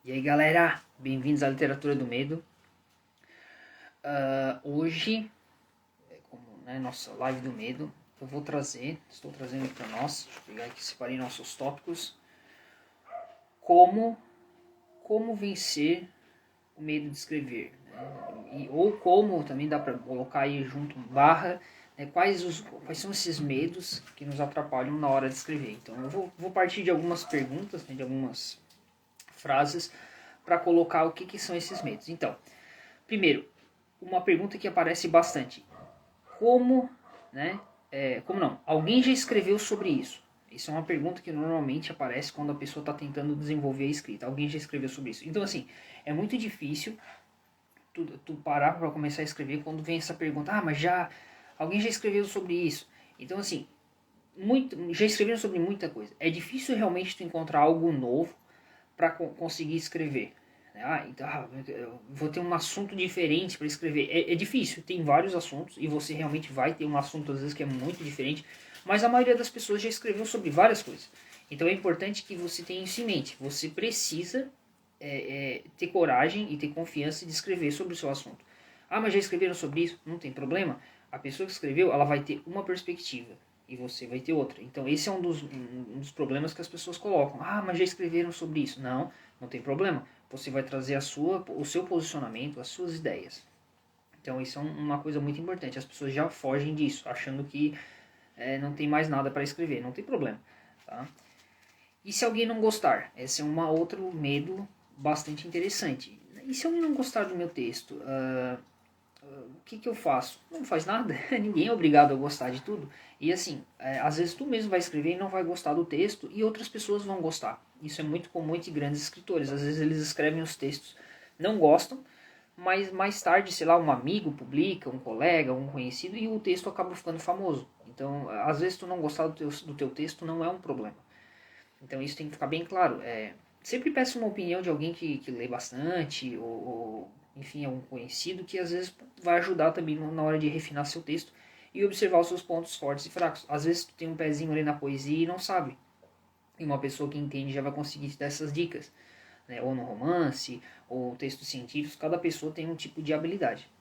E aí galera, bem-vindos à Literatura do Medo. Hoje, como nossa live do medo, estou trazendo para nós, deixa eu pegar aqui, separei nossos tópicos, como, como vencer o medo de escrever, né? Ou como, também dá para colocar aí junto, barra, né, quais são esses medos que nos atrapalham na hora de escrever. Então eu vou partir de algumas perguntas, né, de algumas frases, para colocar o que são esses medos. Então, primeiro, uma pergunta que aparece bastante. Como, né? Como não? Alguém já escreveu sobre isso? Isso é uma pergunta que normalmente aparece quando a pessoa está tentando desenvolver a escrita. Alguém já escreveu sobre isso? Então, assim, é muito difícil tu parar para começar a escrever quando vem essa pergunta. Ah, mas já alguém já escreveu sobre isso? Então, assim, já escreveram sobre muita coisa. É difícil realmente tu encontrar algo novo para conseguir escrever. Então, eu vou ter um assunto diferente para escrever. É difícil, tem vários assuntos e você realmente vai ter um assunto às vezes que é muito diferente, mas a maioria das pessoas já escreveu sobre várias coisas. Então é importante que você tenha isso em mente. Você precisa ter coragem e ter confiança de escrever sobre o seu assunto. Ah, mas já escreveram sobre isso? Não tem problema. A pessoa que escreveu, ela vai ter uma perspectiva e você vai ter outra. Então esse é um dos problemas que as pessoas colocam. Ah, mas já escreveram sobre isso. Não, não tem problema. Você vai trazer o seu posicionamento, as suas ideias. Então isso é uma coisa muito importante. As pessoas já fogem disso, achando que não tem mais nada para escrever. Não tem problema. Tá? E se alguém não gostar? Esse é um outro medo bastante interessante. E se alguém não gostar do meu texto? O que eu faço? Não faz nada. Ninguém é obrigado a gostar de tudo. E assim, às vezes tu mesmo vai escrever e não vai gostar do texto e outras pessoas vão gostar. Isso é muito comum entre grandes escritores. Às vezes eles escrevem os textos, não gostam, mas mais tarde, sei lá, um amigo publica, um colega, um conhecido e o texto acaba ficando famoso. Então, às vezes tu não gostar do teu texto não é um problema. Então isso tem que ficar bem claro. Sempre peço uma opinião de alguém que lê bastante, ou enfim, é um conhecido que às vezes vai ajudar também na hora de refinar seu texto e observar os seus pontos fortes e fracos. Às vezes tu tem um pezinho ali na poesia e não sabe. E uma pessoa que entende já vai conseguir te dar essas dicas. Né? Ou no romance, ou textos científicos, cada pessoa tem um tipo de habilidade.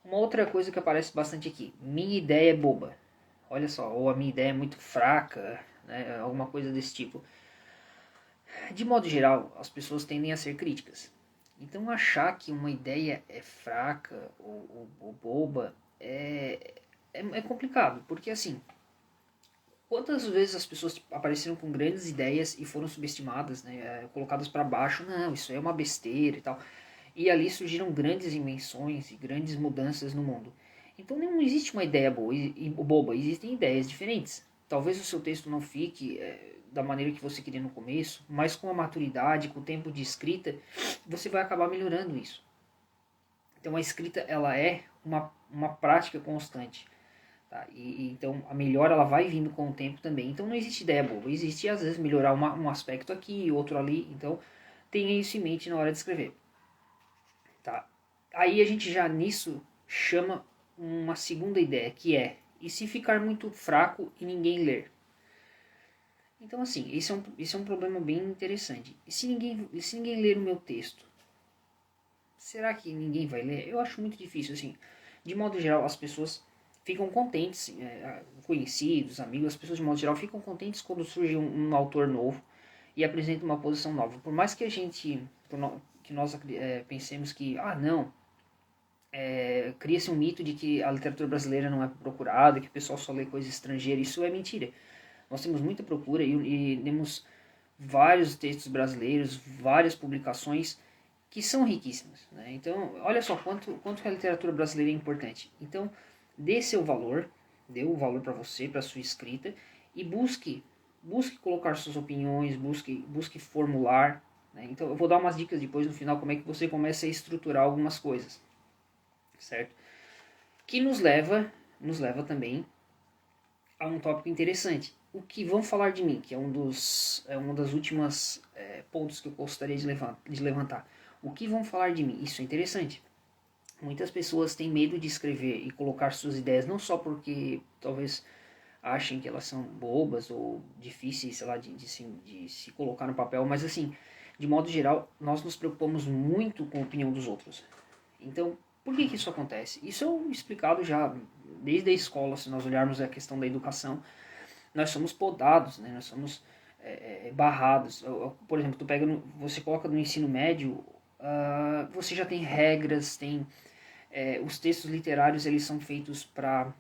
Uma outra coisa que aparece bastante aqui, minha ideia é boba. Olha só, ou a minha ideia é muito fraca, né? Alguma coisa desse tipo. De modo geral, as pessoas tendem a ser críticas. Então, achar que uma ideia é fraca ou boba é complicado, porque assim, quantas vezes as pessoas apareceram com grandes ideias e foram subestimadas, né, colocadas para baixo, não, isso é uma besteira e tal, e ali surgiram grandes invenções e grandes mudanças no mundo. Então não existe uma ideia boa e boba, existem ideias diferentes. Talvez o seu texto não fique da maneira que você queria no começo, mas com a maturidade, com o tempo de escrita, você vai acabar melhorando isso. Então a escrita ela é uma prática constante. Tá? Então a melhora ela vai vindo com o tempo também. Então não existe ideia boa, existe às vezes melhorar um aspecto aqui, outro ali. Então tenha isso em mente na hora de escrever. Tá? Aí a gente já nisso chama uma segunda ideia, que é: e se ficar muito fraco e ninguém ler? Então, assim, esse é um problema bem interessante. E se ninguém ler o meu texto? Será que ninguém vai ler? Eu acho muito difícil, assim. De modo geral, as pessoas ficam contentes, conhecidos, amigos, as pessoas de modo geral ficam contentes quando surge um autor novo e apresenta uma posição nova. Por mais que a gente, que nós pensemos que, ah, não, cria-se um mito de que a literatura brasileira não é procurada, que o pessoal só lê coisa estrangeira. Isso é mentira. Nós temos muita procura e temos vários textos brasileiros, várias publicações que são riquíssimas. Né? Então, olha só quanto a literatura brasileira é importante. Então, dê seu valor, dê o valor para você, para sua escrita, e busque colocar suas opiniões, busque formular. Né? Então, eu vou dar umas dicas depois no final como é que você começa a estruturar algumas coisas, certo? Que nos leva também a um tópico interessante. O que vão falar de mim, que é uma das últimas pontos que eu gostaria de levantar. O que vão falar de mim? Isso é interessante. Muitas pessoas têm medo de escrever e colocar suas ideias, não só porque talvez achem que elas são bobas ou difíceis, sei lá, de se colocar no papel, mas assim, de modo geral, nós nos preocupamos muito com a opinião dos outros. Então, por que isso acontece? Isso é explicado já desde a escola, se nós olharmos a questão da educação. Nós somos podados, né? Nós somos barrados. Por exemplo, você coloca no ensino médio, você já tem regras, tem os textos literários, eles são feitos para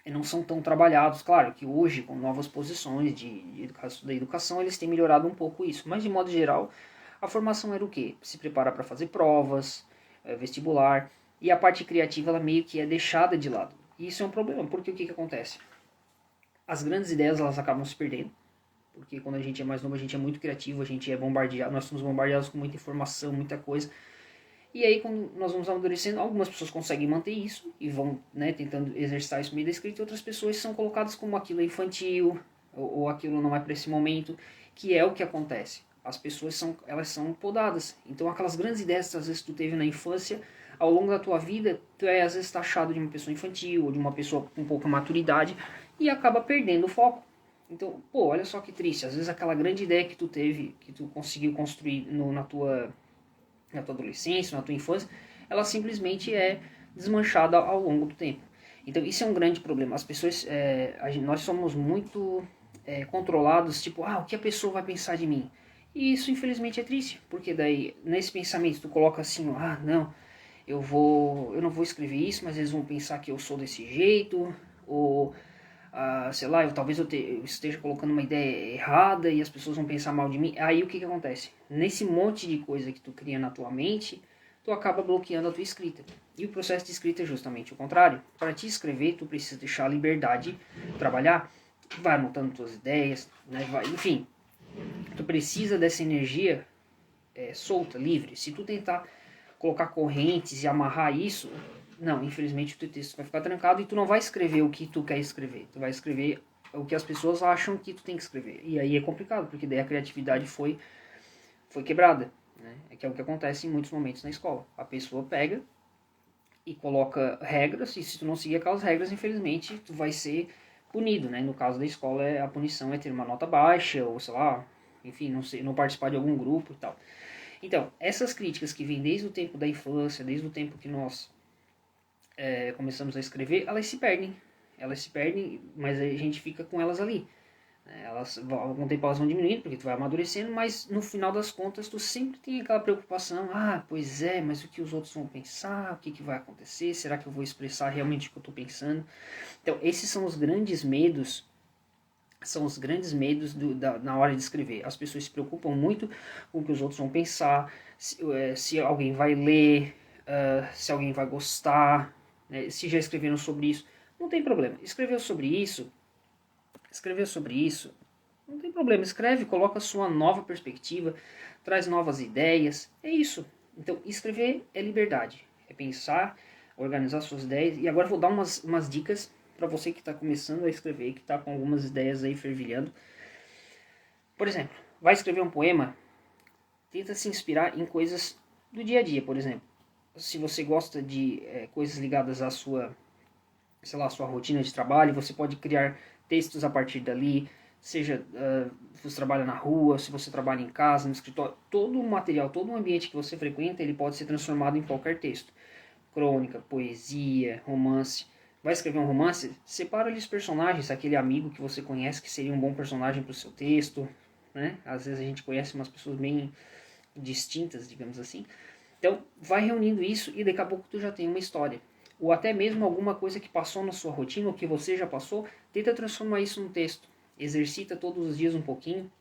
não são tão trabalhados. Claro que hoje, com novas posições da educação, eles têm melhorado um pouco isso. Mas, de modo geral, a formação era o quê? Se preparar para fazer provas, vestibular, e a parte criativa ela meio que é deixada de lado. E isso é um problema, porque o que acontece? As grandes ideias elas acabam se perdendo, porque quando a gente é mais novo, a gente é muito criativo, a gente é bombardeado, nós somos bombardeados com muita informação, muita coisa. E aí, quando nós vamos amadurecendo, algumas pessoas conseguem manter isso e vão, né, tentando exercitar isso no meio da escrita, e outras pessoas são colocadas como aquilo é infantil, ou aquilo não é para esse momento, que é o que acontece. As pessoas elas são podadas. Então, aquelas grandes ideias que às vezes tu teve na infância, ao longo da tua vida, tu é às vezes taxado de uma pessoa infantil, ou de uma pessoa com pouca maturidade, e acaba perdendo o foco. Então, pô, olha só que triste. Às vezes aquela grande ideia que tu teve, que tu conseguiu construir na tua adolescência, na tua infância, ela simplesmente é desmanchada ao longo do tempo. Então isso é um grande problema. As pessoas, nós somos muito controlados, tipo, o que a pessoa vai pensar de mim? E isso infelizmente é triste, porque daí nesse pensamento tu coloca assim, não, eu não vou escrever isso, mas eles vão pensar que eu sou desse jeito, ou sei lá, talvez eu esteja colocando uma ideia errada e as pessoas vão pensar mal de mim. Aí o que acontece? Nesse monte de coisa que tu cria na tua mente, tu acaba bloqueando a tua escrita. E o processo de escrita é justamente o contrário. Para te escrever, tu precisa deixar a liberdade de trabalhar, vai anotando tuas ideias, né? Enfim, tu precisa dessa energia solta, livre. Se tu tentar colocar correntes e amarrar isso, não, infelizmente o teu texto vai ficar trancado e tu não vai escrever o que tu quer escrever. Tu vai escrever o que as pessoas acham que tu tem que escrever. E aí é complicado, porque daí a criatividade foi quebrada. Né? É que é o que acontece em muitos momentos na escola. A pessoa pega e coloca regras, e se tu não seguir aquelas regras, infelizmente, tu vai ser punido. Né? No caso da escola, a punição é ter uma nota baixa, ou sei lá, enfim, não participar de algum grupo e tal. Então, essas críticas que vêm desde o tempo da infância, desde o tempo que nós começamos a escrever, elas se perdem. Elas se perdem, mas a gente fica com elas ali. Com o tempo elas vão diminuindo, porque tu vai amadurecendo, mas no final das contas tu sempre tem aquela preocupação, pois é, mas o que os outros vão pensar, o que vai acontecer, será que eu vou expressar realmente o que eu estou pensando? Então, esses são os grandes medos na hora de escrever. As pessoas se preocupam muito com o que os outros vão pensar, se alguém vai ler, se alguém vai gostar, né? Se já escreveram sobre isso, não tem problema. Escreveu sobre isso, não tem problema. Escreve, coloca a sua nova perspectiva, traz novas ideias, é isso. Então, escrever é liberdade, é pensar, organizar suas ideias. E agora vou dar umas dicas para você que está começando a escrever, que está com algumas ideias aí fervilhando. Por exemplo, vai escrever um poema, tenta se inspirar em coisas do dia a dia, por exemplo. Se você gosta de coisas ligadas à sua, sei lá, sua rotina de trabalho, você pode criar textos a partir dali, seja se você trabalha na rua, se você trabalha em casa, no escritório, todo o material, todo o ambiente que você frequenta, ele pode ser transformado em qualquer texto. Crônica, poesia, romance. Vai escrever um romance? Separa ali os personagens, aquele amigo que você conhece que seria um bom personagem para o seu texto, né? Às vezes a gente conhece umas pessoas bem distintas, digamos assim. Então, vai reunindo isso e daqui a pouco tu já tem uma história. Ou até mesmo alguma coisa que passou na sua rotina, ou que você já passou, tenta transformar isso num texto. Exercita todos os dias um pouquinho.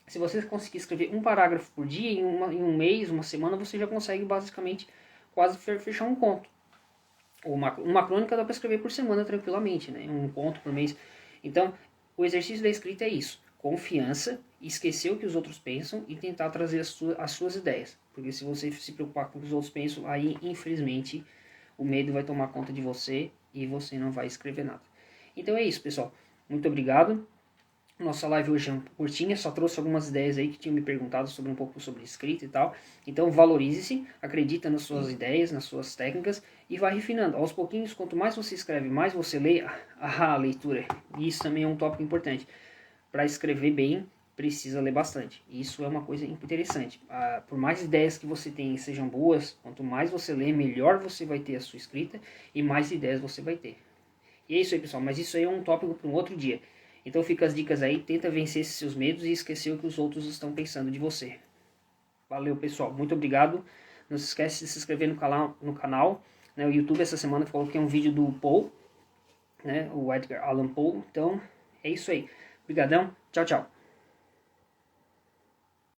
Se você conseguir escrever um parágrafo por dia, em um mês, uma semana, você já consegue basicamente quase fechar um conto. Uma crônica dá para escrever por semana tranquilamente, né? Um conto por mês. Então, o exercício da escrita é isso. Confiança, esquecer o que os outros pensam e tentar trazer as suas ideias. Porque se você se preocupar com o que os outros pensam, aí, infelizmente, o medo vai tomar conta de você e você não vai escrever nada. Então é isso, pessoal. Muito obrigado. Nossa live hoje é um pouco curtinha, só trouxe algumas ideias aí que tinham me perguntado sobre um pouco sobre escrita e tal. Então valorize-se, acredita nas suas ideias, nas suas técnicas e vai refinando. Aos pouquinhos, quanto mais você escreve, mais você lê a leitura. E isso também é um tópico importante. Para escrever bem, precisa ler bastante. Isso é uma coisa interessante. Por mais ideias que você tenha sejam boas, quanto mais você lê, melhor você vai ter a sua escrita e mais ideias você vai ter. E é isso aí, pessoal. Mas isso aí é um tópico para um outro dia. Então fica as dicas aí, tenta vencer esses seus medos e esquecer o que os outros estão pensando de você. Valeu, pessoal. Muito obrigado. Não se esquece de se inscrever no canal. Né? O YouTube essa semana eu coloquei um vídeo do Poe, né? O Edgar Allan Poe. Então é isso aí. Obrigadão. Tchau, tchau.